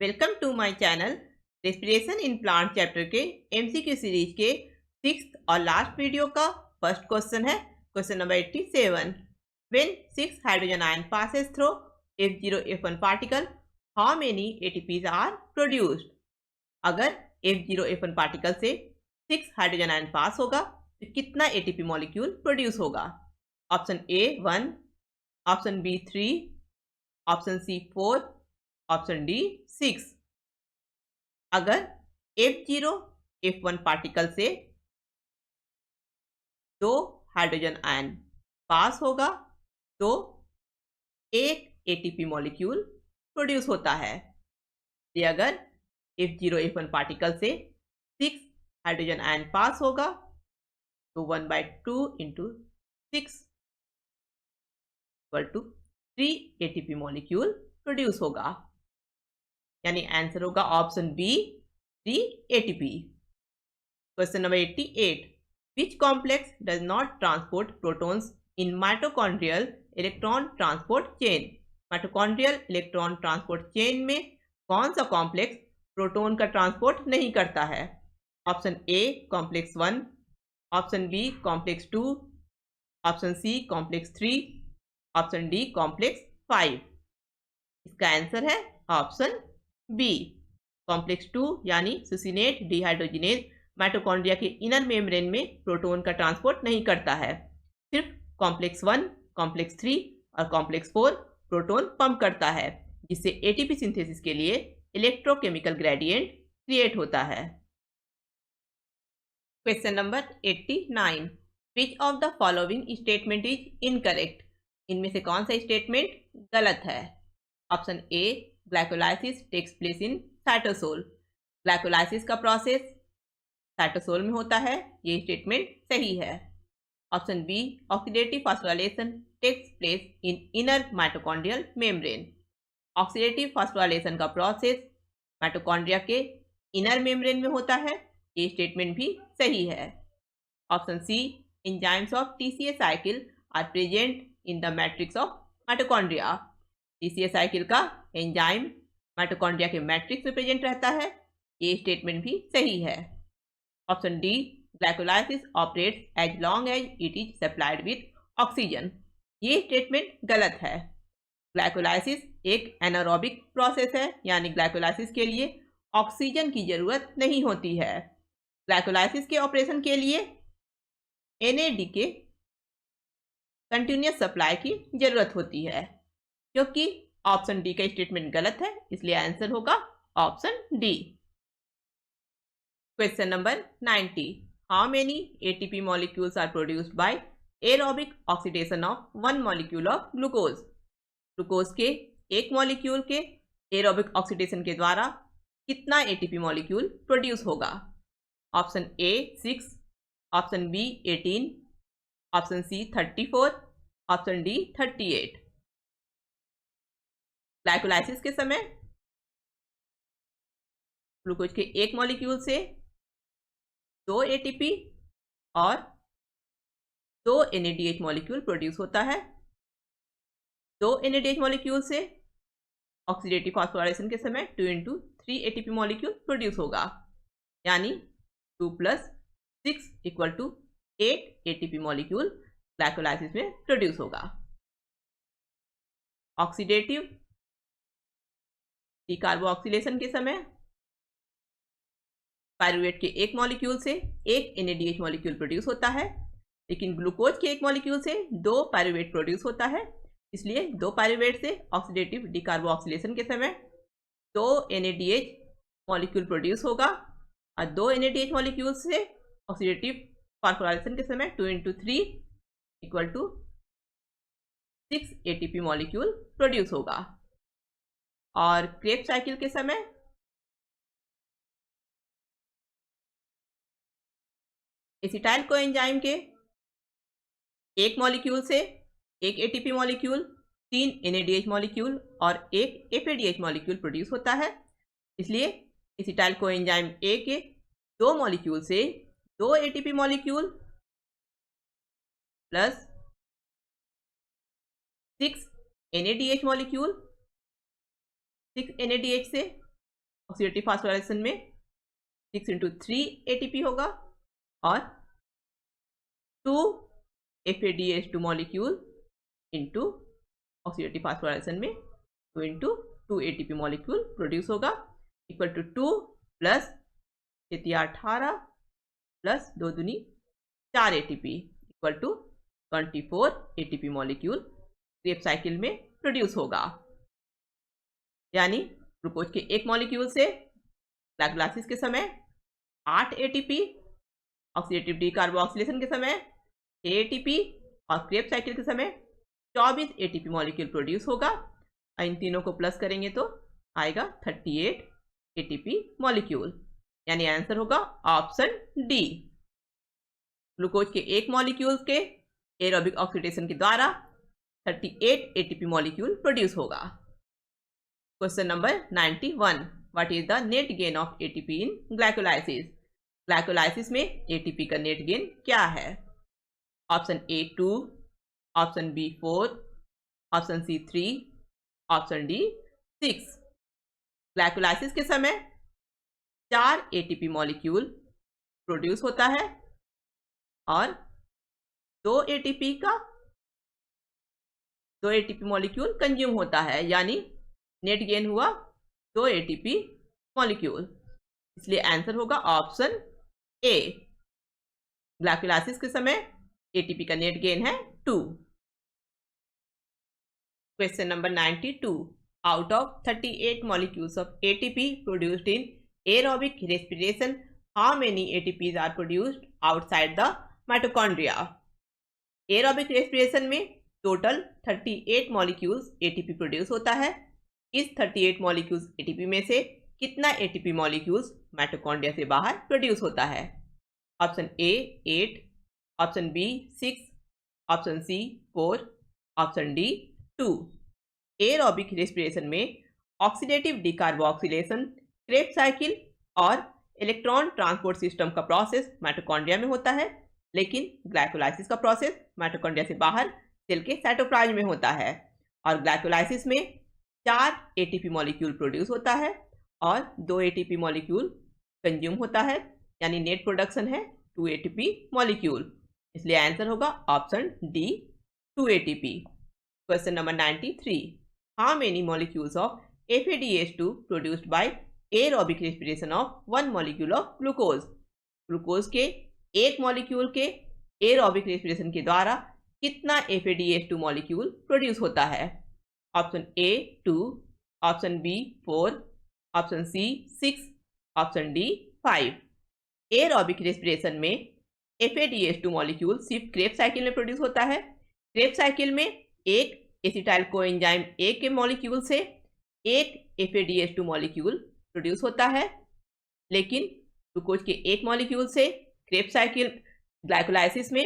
Welcome to my channel. Respiration in plant chapter के MCQ series के 6th और last video का first question है question number 87। When 6 hydrogen ion passes through F0F1 particle, how many ATPs are produced. अगर F0F1 particle से 6 hydrogen ion पास होगा तो कितना ATP मॉलिक्यूल प्रोड्यूस होगा। Option A 1, option B 3, option C 4, option D 6। अगर F0F1 particle से 2 hydrogen ion पास होगा तो एक ATP मॉलिक्यूल प्रोड्यूस होता है। ये अगर F0F1 पार्टिकल से 6 हाइड्रोजन आयन पास होगा तो 1/2 into 6 equal to 3 ATP molecule produce होगा। यानी आंसर होगा option B 3 ATP। Question number 88, which complex does not transport protons in mitochondrial electron transport chain. Mitochondrial electron transport chain में कौन सा complex proton का transport नहीं करता है। Option A complex 1, option B complex 2, option C complex 3, option D complex 5। इसका answer है option B complex 2 यानी सुसिनेट डिहाइड्रोजिनेज माइटोकॉन्ड्रिया के इनर मेम्ब्रेन में प्रोटॉन का ट्रांसपोर्ट नहीं करता है। सिर्फ कॉम्प्लेक्स 1, कॉम्प्लेक्स 3 और कॉम्प्लेक्स 4 प्रोटॉन पंप करता है, जिससे एटीपी सिंथेसिस के लिए इलेक्ट्रोकेमिकल ग्रेडियंट क्रिएट होता है। Question number 89, which of the following statement is incorrect. इनमें से कौन सा स्टेटमेंट गलत है। Option A glycolysis takes place in cytosol. Glycolysis का प्रोसेस साइटोसोल में होता है, ये स्टेटमेंट सही है। Option B oxidative phosphorylation takes place in inner mitochondrial membrane. Oxidative phosphorylation का प्रोसेस माइटोकॉन्ड्रिया के इनर मेम्ब्रेन में होता है, ये स्टेटमेंट भी सही है। Option C enzymes of TCA cycle are present in the matrix of mitochondria. TCA cycle का एंजाइम माइटोकॉन्ड्रिया के मैट्रिक्स में प्रेजेंट रहता है, ये स्टेटमेंट भी सही है। Option D glycolysis operates as long as it is supplied with oxygen. ये स्टेटमेंट गलत है। ग्लाइकोलाइसिस एक एनारोबिक प्रोसेस है, यानी ग्लाइकोलाइसिस के लिए ऑक्सीजन की जरूरत नहीं होती है। ग्लाइकोलाइसिस के ऑपरेशन के लिए NAD के कंटिन्यूस सप्लाई की जरूरत होती है। क्योंकि ऑप्शन डी का स्टेटमेंट गलत है, इसलिए आंसर होगा option D. Question number 90, how many ATP molecules are produced by aerobic oxidation of 1 molecule of glucose. Glucose के एक मॉलिक्यूल के एरोबिक ऑक्सीडेशन के द्वारा कितना ATP मॉलिक्यूल प्रोड्यूस होगा। Option A 6, option B 18, option C 34, option D 38। Glycolysis के समय glucose के एक मॉलिक्यूल से 2 ATP और 2 NADH मॉलिक्यूल प्रोड्यूस होता है। 2 NADH मॉलिक्यूल से ऑक्सीडेटिव फॉस्फोराइलेशन के समय 2 × 3 ATP मॉलिक्यूल प्रोड्यूस होगा, यानी 2 + 6 = 8 ATP मॉलिक्यूल ग्लाइकोलाइसिस में प्रोड्यूस होगा। ऑक्सीडेटिव डिकार्बोक्सिलेशन के समय पायरुवेट के एक मॉलिक्यूल से एक NADH मॉलिक्यूल प्रोड्यूस होता है, लेकिन ग्लूकोज के एक मॉलिक्यूल से 2 पायरुवेट प्रोड्यूस होता है। इसलिए 2 पायरुवेट से ऑक्सीडेटिव डिकार्बोक्सिलेशन के समय 2 NADH मॉलिक्यूल प्रोड्यूस होगा और 2 NADH मॉलिक्यूल से ऑक्सीडेटिव फॉस्फोराइलेशन के समय 2 × 3 = 6 ATP मॉलिक्यूल प्रोड्यूस होगा। और क्रेब्स साइकिल के समय एसिटाइल कोएंजाइम के एक मॉलिक्यूल से एक ATP मॉलिक्यूल, 3 NADH मॉलिक्यूल और एक FADH मॉलिक्यूल प्रोड्यूस होता है। इसलिए एसिटाइल कोएंजाइम A के 2 मॉलिक्यूल से 2 ATP molecule plus 6 NADH molecule, 6 NADH से ऑक्सीडेटिव फास्फोराइलेशन में 6 × 3 ATP होगा और 2 FADH2 molecule into oxidative phosphorylation में 2 × 2 ATP मॉलिक्यूल प्रोड्यूस होगा इक्वल टू 2 प्लस 18 प्लस 2 दूनी 4 ATP equal to 24 ATP molecule Krebs cycle में प्रोड्यूस होगा। यानी ग्लूकोज के एक मॉलिक्यूल से ग्लाइकोलाइसिस के समय 8 ATP, ऑक्सीडेटिव डीकार्बोक्सिलेशन के समय 6 ATP और क्रेब्स साइकिल के समय 24 ATP मॉलिक्यूल प्रोड्यूस होगा। इन तीनों को प्लस करेंगे तो आएगा 38 ATP मॉलिक्यूल। यानी आंसर होगा ऑप्शन डी। ग्लूकोज के एक मॉलिक्यूल के एरोबिक ऑक्सीडेशन के द्वारा 38 ATP मॉलिक्यूल प्रोड्यूस होगा। Question number 91, what is the net gain of ATP in glycolysis? Glycolysis में ATP का नेट गेन क्या है? Option A 2, option B 4, option C 3, option D 6। Glycolysis के समय 4 ATP मॉलिक्यूल प्रोड्यूस होता है और 2 ATP मॉलिक्यूल कंज्यूम होता है, यानी नेट गेन हुआ 2 ATP मॉलिक्यूल। इसलिए आंसर होगा ऑप्शन ए। ग्लाइकोलाइसिस के समय ATP का नेट गेन है 2। Question number 92, out of 38 molecules of ATP produced in aerobic respiration, how many ATPs are produced outside the mitochondria? Aerobic respiration में total 38 molecules ATP produce होता है। इस 38 molecules ATP में से कितना ATP मॉलिक्यूल्स माइटोकॉन्ड्रिया से बाहर प्रोड्यूस होता है? Option A 8, option B 6, option C 4, option D 2। Aerobic respiration में ऑक्सीडेटिव डीकार्बोक्सिलेशन, क्रेब्स साइकिल और इलेक्ट्रॉन ट्रांसपोर्ट सिस्टम का प्रोसेस माइटोकॉन्ड्रिया में होता है, लेकिन ग्लाइकोलाइसिस का प्रोसेस माइटोकॉन्ड्रिया से बाहर सेल के साइटोप्लाज्म में होता है। और ग्लाइकोलाइसिस में 4 ATP मॉलिक्यूल प्रोड्यूस होता है और 2 ATP मॉलिक्यूल कंज्यूम होता है, यानी नेट प्रोडक्शन है 2 ATP मॉलिक्यूल। इसलिए आंसर होगा option D 2 ATP। Question number 93, how many molecules of FADH2 produced by aerobic respiration of 1 molecule of glucose? Glucose के एक मॉलिक्यूल के एरोबिक रेस्पिरेशन के द्वारा कितना FADH2 मॉलिक्यूल प्रोड्यूस होता है? Option A 2, option B 4, option C 6, option D 5। Aerobic respiration में FADH2 molecule सिर्फ क्रेब्स साइकिल में प्रोड्यूस होता है। क्रेब्स साइकिल में एक एसिटाइल कोएंजाइम ए के मॉलिक्यूल से एक FADH2 मॉलिक्यूल प्रोड्यूस होता है, लेकिन ग्लूकोज के एक मॉलिक्यूल से क्रेब्स साइकिल ग्लाइकोलाइसिस में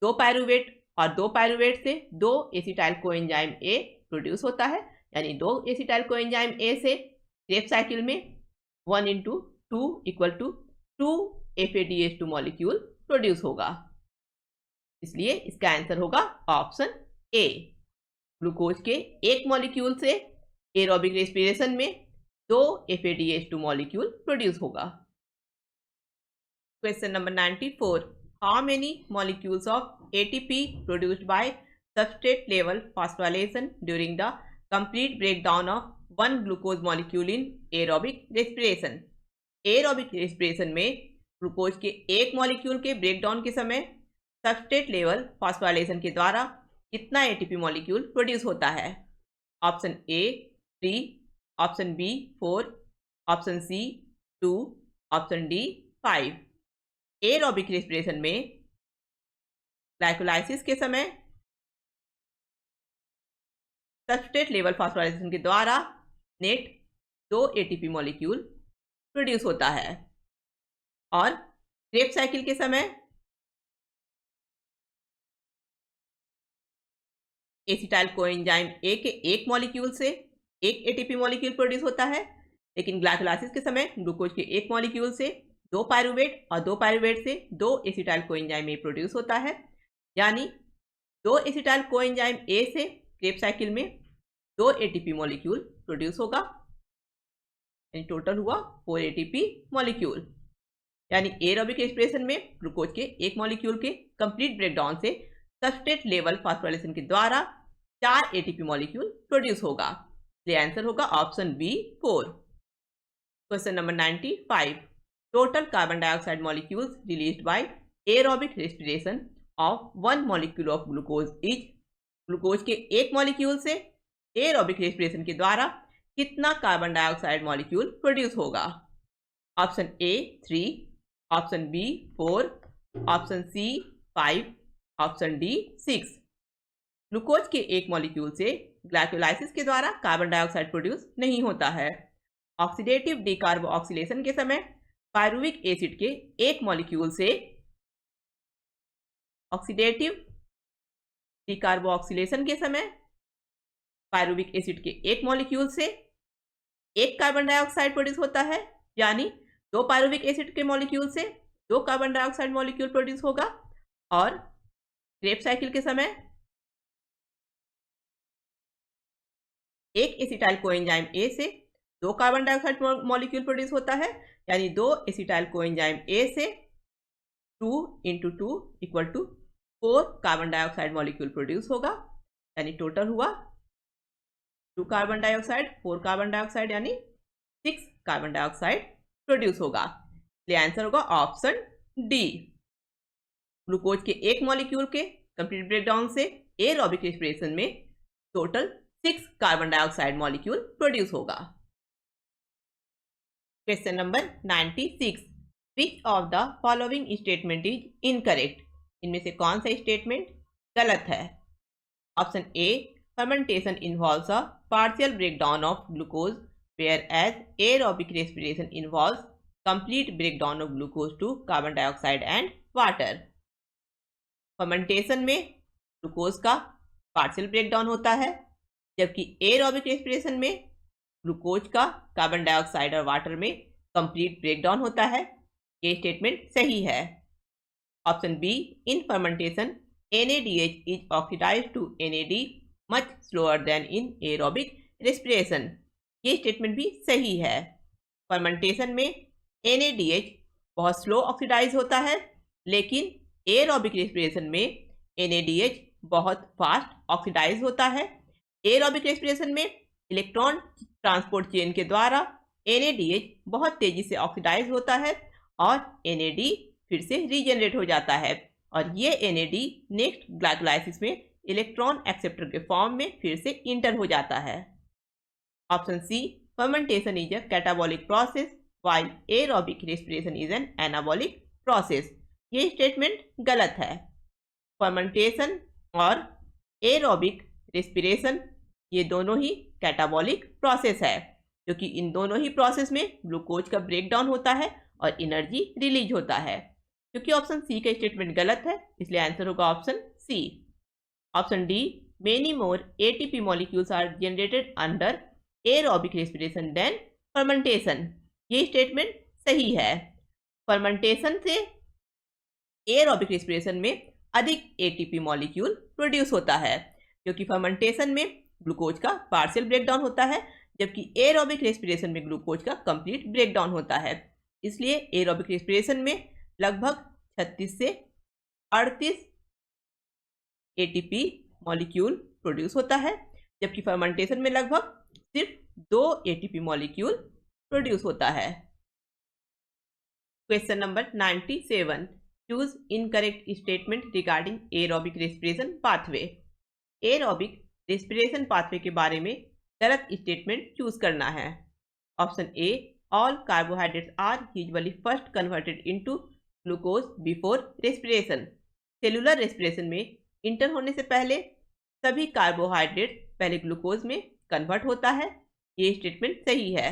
2 पायरुवेट और 2 पायरुवेट से 2 एसिटाइल कोएंजाइम ए प्रोड्यूस होता है, यानी 2 एसिटाइल कोएंजाइम ए से क्रेब्स साइकिल में 1 × 2 = 2 FADH2 मॉलिक्यूल प्रोड्यूस होगा। इसलिए इसका आंसर होगा ऑप्शन ए। ग्लूकोज के एक मॉलिक्यूल से एरोबिक रेस्पिरेशन में 2 FADH2 मॉलिक्यूल प्रोड्यूस होगा। Question number 94, how many molecules of ATP produced by substrate level phosphorylation during the complete breakdown of 1 glucose molecule in aerobic respiration? Aerobic respiration में glucose के एक molecule के breakdown के समय substrate level phosphorylation के द्वारा कितना ATP मॉलिक्यूल प्रोड्यूस होता है? Option A 3, option B 4, option C 2, option D 5। Aerobic respiration में ग्लाइकोलाइसिस के समय सबस्ट्रेट लेवल फॉस्फोराइलेशन के द्वारा नेट 2 ATP मॉलिक्यूल प्रोड्यूस होता है और क्रेब्स साइकिल के समय एसिटाइल कोएंजाइम ए के एक मॉलिक्यूल से एक ATP मॉलिक्यूल प्रोड्यूस होता है, लेकिन ग्लाइकोलाइसिस के समय ग्लूकोज के एक मॉलिक्यूल से 2 पायरुवेट और 2 पायरुवेट से 2 एसिटाइल कोएंजाइम ए प्रोड्यूस होता है, यानी 2 एसिटाइल कोएंजाइम ए से क्रेब्स साइकिल में 2 ATP मॉलिक्यूल प्रोड्यूस होगा। यानी टोटल हुआ 4 ATP मॉलिक्यूल। यानी एरोबिक रेस्पिरेशन में ग्लूकोज के एक मॉलिक्यूल के कंप्लीट ब्रेकडाउन से सबस्ट्रेट लेवल फॉस्फोराइलेशन के द्वारा 4 ATP मॉलिक्यूल प्रोड्यूस होगा। इसलिए आंसर होगा option B 4। Question number 95, total carbon dioxide molecules released by aerobic respiration of 1 molecule of glucose is, glucose के एक मॉलिक्यूल से एरोबिक रेस्पिरेशन के द्वारा कितना कार्बन डाइऑक्साइड मॉलिक्यूल प्रोड्यूस होगा। Option A 3, option B 4, option C 5, option D 6। Glucose के एक molecule से ग्लाइकोलाइसिस के द्वारा कार्बन डाइऑक्साइड प्रोड्यूस नहीं होता है। ऑक्सीडेटिव डीकार्बोक्सिलेशन के समय पायरुविक एसिड के एक मॉलिक्यूल से, ऑक्सीडेटिव डीकार्बोक्सिलेशन के समय पायरुविक एसिड के एक मॉलिक्यूल से एक कार्बन डाइऑक्साइड प्रोड्यूस होता है, यानी 2 पायरुविक एसिड के मॉलिक्यूल से 2 कार्बन डाइऑक्साइड मॉलिक्यूल प्रोड्यूस होगा। और क्रेब्स साइकिल के समय एक एसिटाइल कोएंजाइम ए से 2 कार्बन डाइऑक्साइड मॉलिक्यूल प्रोड्यूस होता है, यानी 2 एसिटाइल कोएंजाइम ए से 2 × 2 = 4 कार्बन डाइऑक्साइड मॉलिक्यूल प्रोड्यूस होगा। यानी टोटल हुआ 2 कार्बन डाइऑक्साइड 4 कार्बन डाइऑक्साइड, यानी 6 कार्बन डाइऑक्साइड प्रोड्यूस होगा। इसलिए आंसर होगा ऑप्शन डी। ग्लूकोज के एक मॉलिक्यूल के कंप्लीट ब्रेकडाउन से एरोबिक रेस्पिरेशन में total 6 carbon dioxide molecule produce होगा। Question number 96, which of the following statement is incorrect, इनमें से कौन सा स्टेटमेंट गलत है। Option A, fermentation involves a partial breakdown of glucose whereas aerobic respiration involves complete breakdown of glucose to carbon dioxide and water। Fermentation में glucose का partial breakdown होता है, जबकि एरोबिक रेस्पिरेशन में ग्लूकोज का कार्बन डाइऑक्साइड और water में complete breakdown होता है। ये स्टेटमेंट सही है। Option B, in fermentation NADH is oxidised to NAD much slower than in aerobic respiration. ये स्टेटमेंट भी सही है। फर्मेंटेशन में NADH बहुत स्लो ऑक्सीडाइज होता है, लेकिन एरोबिक रेस्पिरेशन में NADH बहुत फास्ट ऑक्सीडाइज होता है। एरोबिक रेस्पिरेशन में इलेक्ट्रॉन ट्रांसपोर्ट चेन के द्वारा NADH बहुत तेजी से ऑक्सीडाइज होता है और NAD फिर से रीजनरेट हो जाता है, और ये NAD नेक्स्ट ग्लाइकोलाइसिस में इलेक्ट्रॉन एक्सेप्टर के फॉर्म में फिर से इंटर हो जाता है। Option C, fermentation is a catabolic process while aerobic respiration is an anabolic process। ये स्टेटमेंट गलत है। फर्मेंटेशन और एरोबिक रेस्पिरेशन ये दोनों ही कैटाबॉलिक प्रोसेस है, क्योंकि इन दोनों ही प्रोसेस में ग्लूकोज का ब्रेकडाउन होता है और एनर्जी रिलीज होता है। क्योंकि ऑप्शन सी का स्टेटमेंट गलत है, इसलिए आंसर होगा option C. Option D, many more ATP molecules are generated under aerobic respiration than fermentation. ये स्टेटमेंट सही है। फर्मेंटेशन से एरोबिक रेस्पिरेशन में अधिक ATP मॉलिक्यूल प्रोड्यूस होता है, क्योंकि फर्मेंटेशन में ग्लूकोज का पार्शियल ब्रेकडाउन होता है, जबकि एरोबिक रेस्पिरेशन में ग्लूकोज का कंप्लीट ब्रेकडाउन होता है। इसलिए एरोबिक रेस्पिरेशन में लगभग 36 से 38 ATP मॉलिक्यूल प्रोड्यूस होता है, जबकि फर्मेंटेशन में लगभग सिर्फ 2 ATP मॉलिक्यूल प्रोड्यूस होता है। Question number 97, choose incorrect statement regarding aerobic respiration pathway. Aerobic respiration pathway के बारे में गलत स्टेटमेंट चूज करना है। Option A, all carbohydrates are usually first converted into glucose before respiration. Cellular respiration में enter होने से पहले सभी कार्बोहाइड्रेट पहले ग्लूकोज में कन्वर्ट होता है। ये स्टेटमेंट सही है।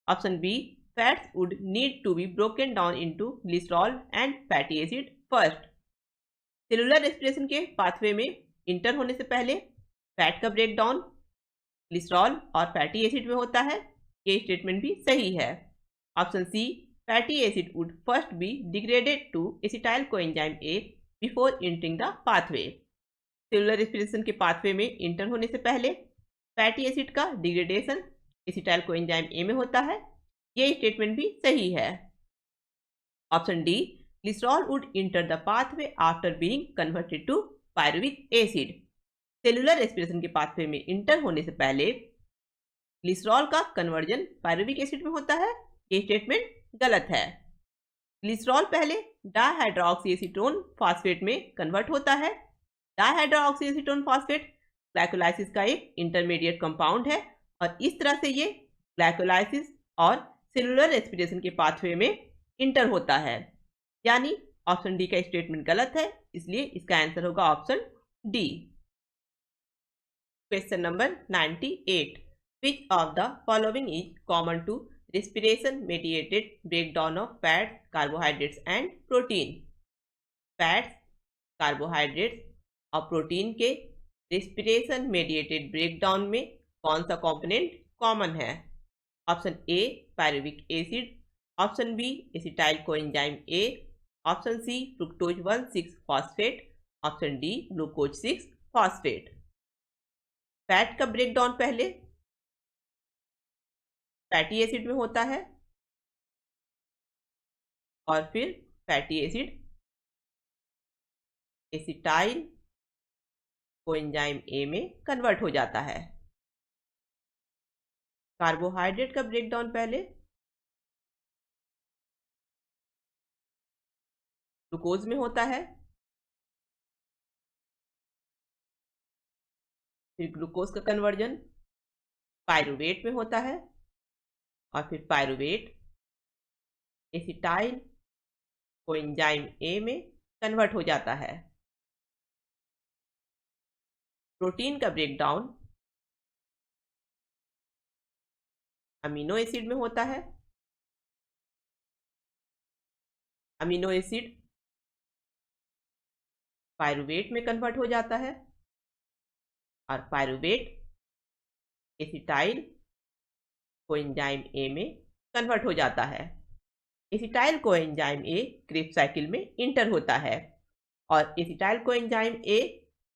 Option B, fats would need to be broken down into glycerol and fatty acid first. Cellular respiration के पाथवे में इंटर होने से पहले फैट का ब्रेकडाउन ग्लिसरॉल और फैटी एसिड में होता है। ये स्टेटमेंट भी सही है। Option C, fatty acid would first be degraded to acetyl coenzyme A before entering the pathway. Cellular respiration के पाथवे में इंटर होने से पहले फैटी एसिड का डिग्रेडेशन एसिटाइल कोएंजाइम ए में होता है। ये स्टेटमेंट भी सही है। Option D, glycerol would enter the pathway after being converted to pyruvic acid. Cellular respiration के पाथवे में इंटर होने से पहले ग्लिसरॉल का कन्वर्जन पायरुविक एसिड में होता है। ये स्टेटमेंट गलत है। ग्लिसरॉल पहले डायहाइड्रोक्सीएसीटोन फास्फेट में कन्वर्ट होता है। डायहाइड्रोक्सीएसीटोन फास्फेट ग्लाइकोलाइसिस का एक इंटरमीडिएट कंपाउंड है और इस तरह से ये ग्लाइकोलाइसिस और सेलुलर रेस्पिरेशन के पाथवे में इंटर होता है। यानी ऑप्शन डी का स्टेटमेंट गलत है, इसलिए इसका आंसर होगा option D. Question number 98, which of the following is common to respiration mediated breakdown of fats, carbohydrates and protein? Fats, carbohydrates और प्रोटीन के रेस्पिरेशन मेडिएटेड ब्रेकडाउन में कौन सा कंपोनेंट कॉमन है? Option A pyruvic acid, option B acetyl coenzyme A, option C fructose 1,6 phosphate, option D glucose 6 phosphate. Fat का breakdown पहले fatty acid में होता है और फिर fatty acid acetyl coenzyme A में कन्वर्ट हो जाता है। कार्बोहाइड्रेट का ब्रेकडाउन पहले ग्लूकोज में होता है, फिर ग्लूकोज का कन्वर्जन पायरुवेट में होता है और फिर पायरुवेट एसिटाइल कोएंजाइम ए में कन्वर्ट हो जाता है। प्रोटीन का ब्रेकडाउन अमीनो एसिड में होता है। अमीनो एसिड पायरुवेट में कन्वर्ट हो जाता है और पायरुवेट एसिटाइल कोएंजाइम ए में कन्वर्ट हो जाता है। एसिटाइल कोएंजाइम ए क्रेब्स साइकिल में इंटर होता है और acetyl coenzyme A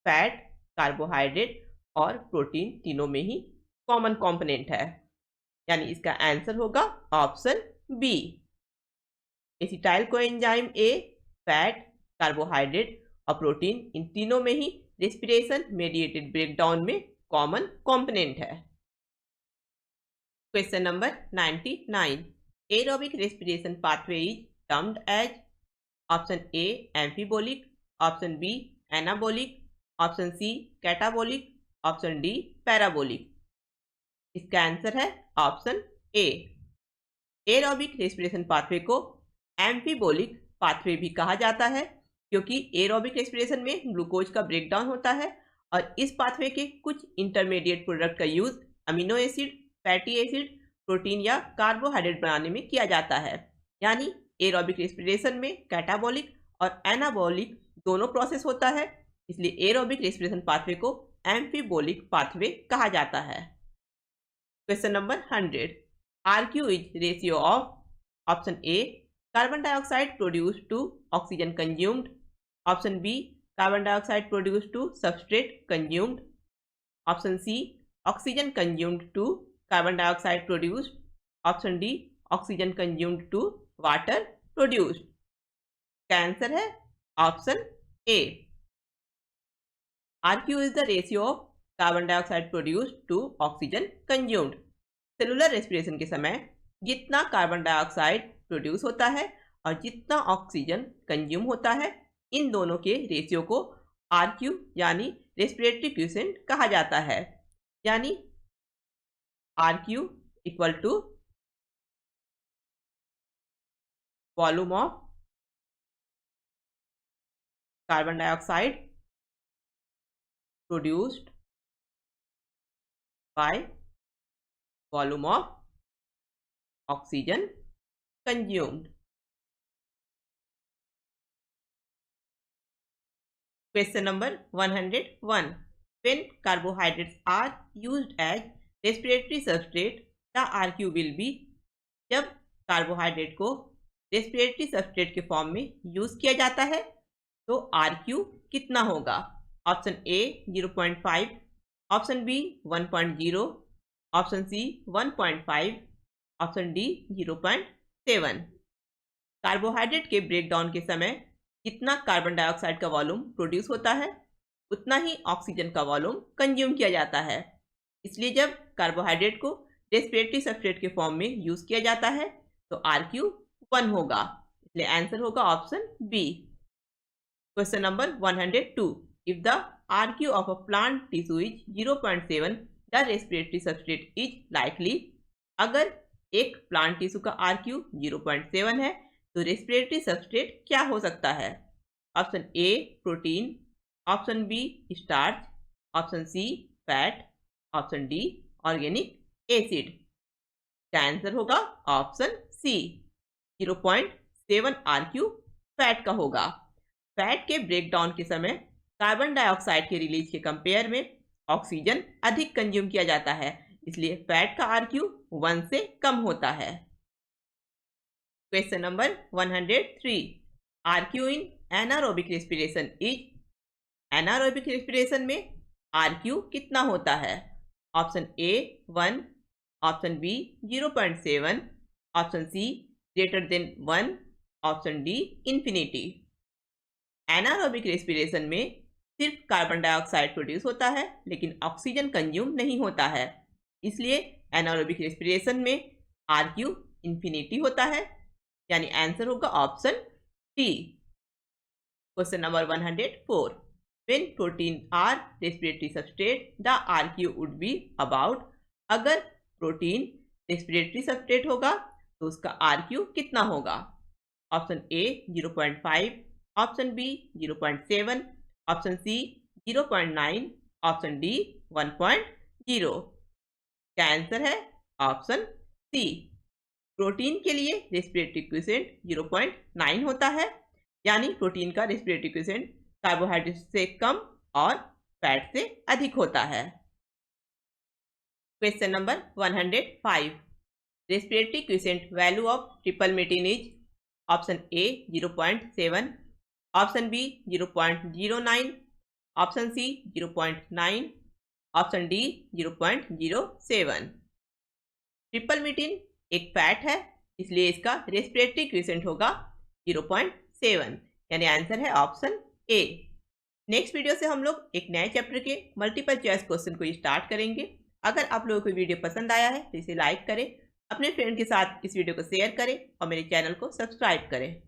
fat, carbohydrate और प्रोटीन तीनों में ही कॉमन कंपोनेंट है। यानी इसका आंसर होगा option B. Acetyl coenzyme A fat, carbohydrate और प्रोटीन इन तीनों में ही रेस्पिरेशन मेडिएटेड ब्रेकडाउन में कॉमन कंपोनेंट है। Question number 99, aerobic respiration pathway is termed as? Option A amphibolic, option B anabolic, option C catabolic, option D parabolic. इसका answer है option A. Aerobic respiration pathway को amphibolic pathway भी कहा जाता है क्योंकि एरोबिक रेस्पिरेशन में ग्लूकोज का ब्रेकडाउन होता है और इस पाथवे के कुछ इंटरमीडिएट प्रोडक्ट का use amino acid, fatty acid, protein या कार्बोहाइड्रेट बनाने में किया जाता है। यानी एरोबिक रेस्पिरेशन में कैटाबोलिक और एनाबोलिक दोनों प्रोसेस होता है, इसलिए एरोबिक रेस्पिरेशन पाथवे को एम्फीबोलिक पाथवे कहा जाता है। Question number 100, RQ is ratio of? Option A carbon dioxide produced to oxygen consumed, option B carbon dioxide produced to substrate consumed, option C oxygen consumed to carbon dioxide produced, option D oxygen consumed to water produced. का answer है option A. RQ is the ratio of carbon dioxide produced to oxygen consumed. Cellular respiration के समय जितना carbon dioxide produce होता है और जितना oxygen consume होता है, इन दोनों के रेशियो को RQ यानी रेस्पिरेटरी क्वोशिएंट कहा जाता है। यानी RQ equal to volume of carbon dioxide produced by volume of oxygen consumed. Question number 101, when carbohydrates are used as respiratory substrate, the RQ will be? जब कार्बोहाइड्रेट को respiratory substrate के form में use किया जाता है तो RQ कितना होगा? Option A 0.5, option B 1.0, option C 1.5, option D 0.7। Carbohydrate के ब्रेकडाउन के समय जितना कार्बन डाइऑक्साइड का वॉल्यूम प्रोड्यूस होता है उतना ही ऑक्सीजन का वॉल्यूम कंज्यूम किया जाता है। इसलिए जब कार्बोहाइड्रेट को रेस्पिरेटरी सबस्ट्रेट के फॉर्म में यूज किया जाता है तो RQ 1 होगा, इसलिए आंसर होगा option B. Question number 102, if the RQ of a plant tissue is 0.7 the respiratory substrate is likely. अगर एक प्लांट टिश्यू का RQ 0.7 है तो रेस्पिरेटरी सबस्ट्रेट क्या हो सकता है? Option A protein, option B starch, option C fat, option D organic acid. का आंसर होगा ऑप्शन सी 0.7 RQ फैट का होगा। फैट के ब्रेकडाउन के समय कार्बन डाइऑक्साइड के रिलीज के कंपेयर में ऑक्सीजन अधिक कंज्यूम किया जाता है, इसलिए फैट का RQ 1 से कम होता है। Question number 103, RQ in anaerobic respiration is. Anaerobic respiration में RQ कितना होता है? Option A 1, option B 0.7, option C greater than 1, option D infinity. Anaerobic respiration में सिर्फ कार्बन डाइऑक्साइड प्रोड्यूस होता है लेकिन ऑक्सीजन कंज्यूम नहीं होता है, इसलिए एनारोबिक रेस्पिरेशन में RQ इंफिनिटी होता है, यानी आंसर होगा option D. Question number 104, when protein are respiratory substrate the RQ would be about। अगर प्रोटीन रेस्पिरेटरी सबस्ट्रेट होगा तो उसका RQ कितना होगा? Option A 0.5, option B 0.7, option C 0.9, option D 1.0। क्या आंसर है? ऑप्शन सी। प्रोटीन के लिए रेस्पिरेटरी क्वोशिएंट 0.9 होता है, यानी प्रोटीन का रेस्पिरेटरी क्वोशिएंट कार्बोहाइड्रेट से कम और फैट से अधिक होता है। Question number 105, respiratory quotient value of tripalmitin is. Option A 0.7, option B 0.09, option C 0.9, option D 0.07। Tripalmitin एक फैट है, इसलिए इसका रेस्पिरेटरी क्वोशिएंट होगा 0.7, यानी आंसर है ऑप्शन ए। नेक्स्ट वीडियो से हम लोग एक नए चैप्टर के मल्टीपल चॉइस क्वेश्चन को स्टार्ट करेंगे। अगर आप लोगों को वीडियो पसंद आया है तो इसे लाइक करें, अपने फ्रेंड के साथ इस वीडियो को शेयर करें और मेरे चैनल को सब्सक्राइब करें।